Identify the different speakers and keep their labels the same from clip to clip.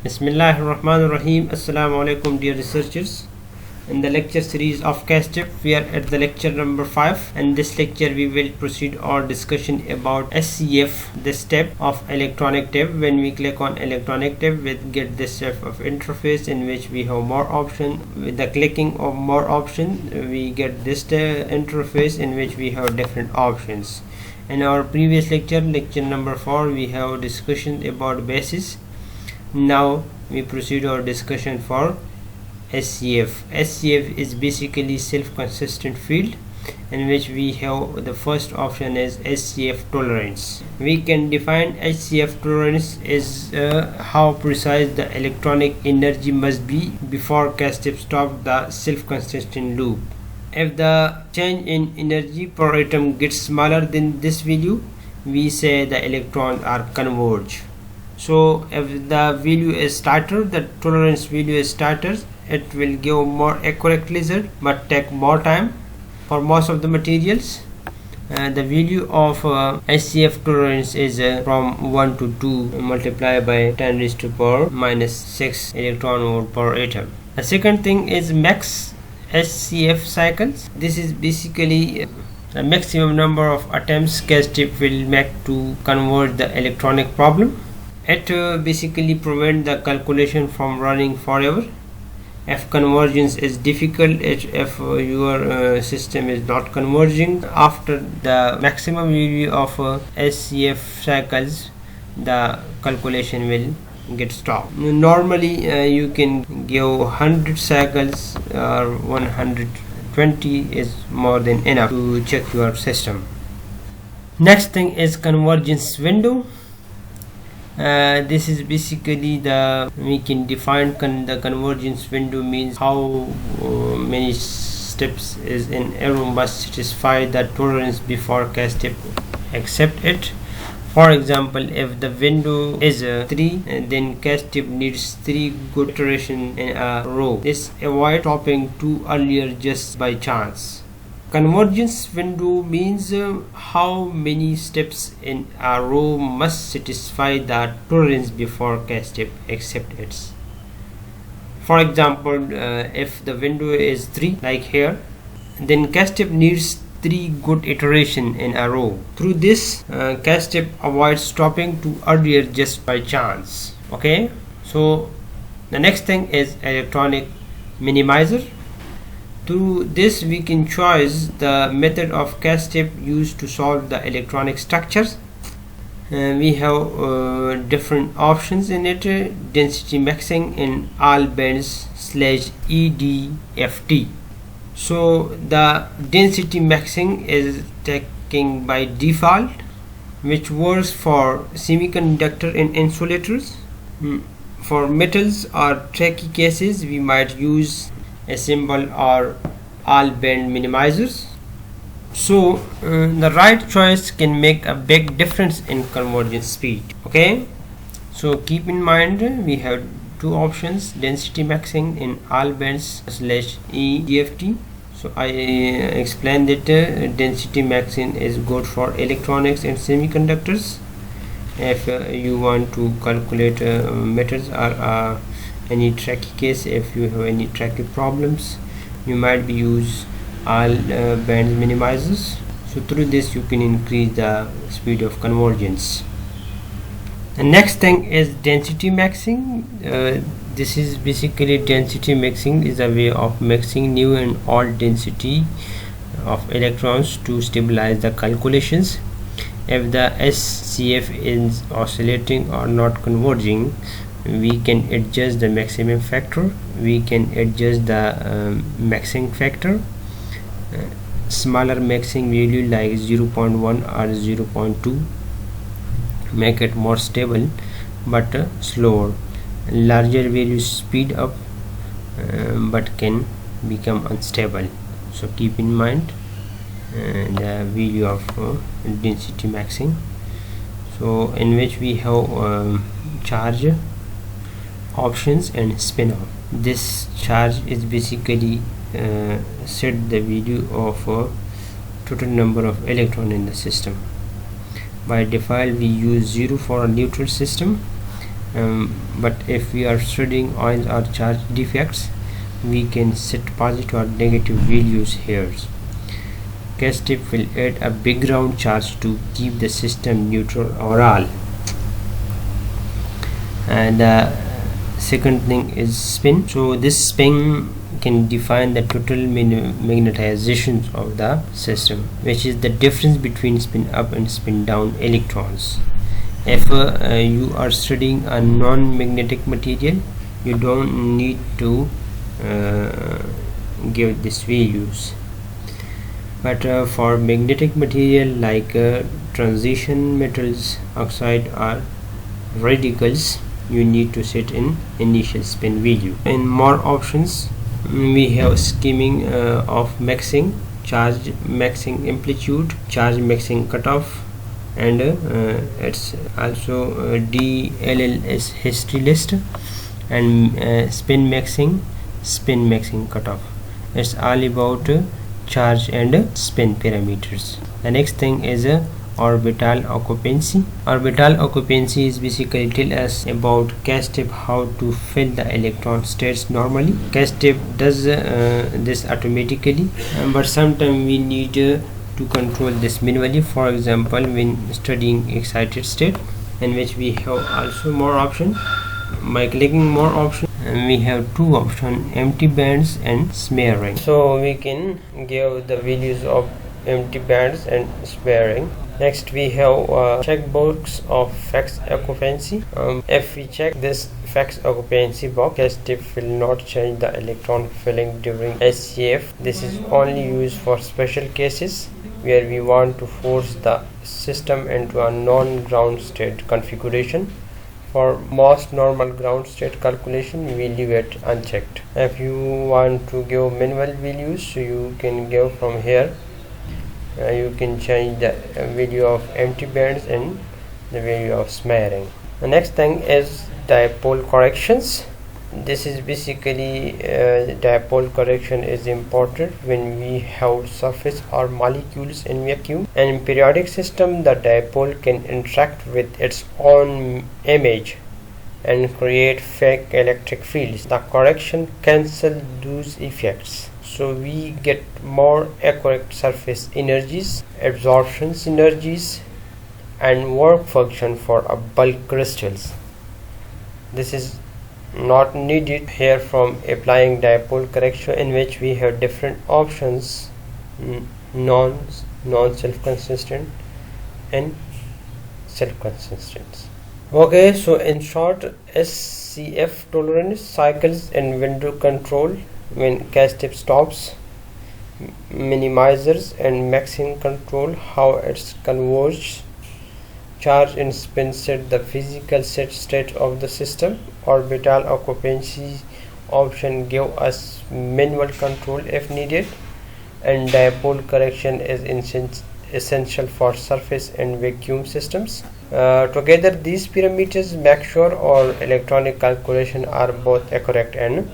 Speaker 1: Bismillahirrahmanirrahim. Assalamu alaikum, dear researchers. In the lecture series of CASTEP, we are at the lecture number 5. In this lecture, we will proceed our discussion about SCF, the step of electronic tab. When we click on electronic tab, we get this type of interface in which we have more options. With the clicking of more options, we get this interface in which we have different options. In our previous lecture, lecture number 4, we have discussion about basis. Now we proceed our discussion for SCF. SCF is basically self-consistent field, in which we have the first option is SCF tolerance. We can define SCF tolerance as how precise the electronic energy must be before CASTEP stop the self-consistent loop. If the change in energy per atom gets smaller than this value, we say the electrons are converged. So if the value is starter, the tolerance value is starter, it will give more accurate result but take more time for most of the materials. The value of SCF tolerance is from 1 to 2 multiplied by 10 raised to power minus 6 electron volt per atom. The second thing is max SCF cycles. This is basically the maximum number of attempts CASTEP will make to converge the electronic problem. It basically prevents the calculation from running forever. If convergence is difficult, if your system is not converging after the maximum value of SCF cycles, the calculation will get stopped. Normally you can give 100 cycles or 120 is more than enough to check your system. Next thing is convergence window. This is basically we can define the convergence window means how many steps is in error must satisfy the tolerance before CASTEP accept it. For example, if the window is 3, then CASTEP needs 3 good iterations in a row. This avoid stopping too earlier just by chance. Convergence window means how many steps in a row must satisfy the tolerance before CASTEP accept it. For example, if the window is 3 like here, then CASTEP needs 3 good iterations in a row. Through this, CASTEP avoids stopping too earlier just by chance. Okay, so the next thing is electronic minimizer. Through this, we can choose the method of CASTEP used to solve the electronic structures. We have different options in it. Density maxing in all bands /EDFT. So the density maxing is taken by default, which works for semiconductor and insulators. For metals or tricky cases, we might use Ensemble or all band minimizers. So the right choice can make a big difference in convergence speed. Okay, so keep in mind we have 2 options: density maxing in all bands /EDFT. So I explained that density maxing is good for electronics and semiconductors. If you want to calculate metals or any tricky case, if you have any tricky problems, you might be use all band minimizers. So through this you can increase the speed of convergence. The next thing is density maxing. This is basically density maxing is a way of mixing new and old density of electrons to stabilize the calculations. If the SCF is oscillating or not converging, we can adjust the maximum factor, we can adjust the maxing factor. Smaller maxing value like 0.1 or 0.2 make it more stable but slower. Larger values speed up but can become unstable. So keep in mind the value of density maxing. So in which we have charge options and spin off. This charge is basically set the value of total number of electron in the system. By default we use 0 for a neutral system. but if we are studying ions or charge defects, we can set positive or negative values here. CASTEP will add a background charge to keep the system neutral overall. And second thing is spin. So this spin can define the total magnetization of the system, which is the difference between spin up and spin down electrons. If you are studying a non-magnetic material, you don't need to give these values, but for magnetic material like transition metals, oxide or radicals, you need to set in initial spin value. In more options, we have scheming of maxing, charge maxing amplitude, charge maxing cutoff, and it's also DLLS history list, and spin maxing cutoff. It's all about charge and spin parameters. The next thing is orbital occupancy. Orbital occupancy is basically tell us about CASTEP how to fill the electron states normally. CASTEP does this automatically, but sometimes we need to control this manually. For example, when studying excited state, in which we have also more options. By clicking more options, we have two options: empty bands and smearing. So we can give the values of empty bands and smearing. Next we have checkbox of fix occupancy. If we check this fix occupancy box, CASTEP will not change the electron filling during SCF. This is only used for special cases where we want to force the system into a non-ground state configuration. For most normal ground state calculation, we leave it unchecked. If you want to give manual values, so you can give from here. You can change the value of empty bands and the value of smearing. The next thing is dipole corrections. This is basically dipole correction is important when we have surface or molecules in vacuum, and in periodic system the dipole can interact with its own image and create fake electric fields. The correction cancel those effects, so we get more accurate surface energies, absorption energies, and work function for a bulk crystals. This is not needed here from applying dipole correction, in which we have different options: non self-consistent and self-consistent. Okay, so in short, SCF tolerance, cycles and window control when CASTEP stops, minimizers and maxing control how it's converged, charge and spin set the physical set state of the system. Orbital occupancy option give us manual control if needed, and dipole correction is essential for surface and vacuum systems. Together these parameters make sure our electronic calculation are both accurate and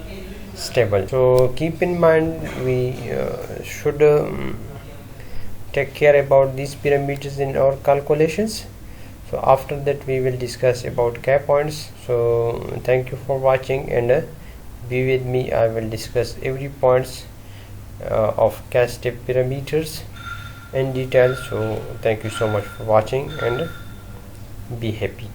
Speaker 1: stable. So keep in mind we should take care about these parameters in our calculations. So after that we will discuss about K points. So thank you for watching, and be with me. I will discuss every points of CASTEP parameters in detail. So thank you so much for watching, and be happy.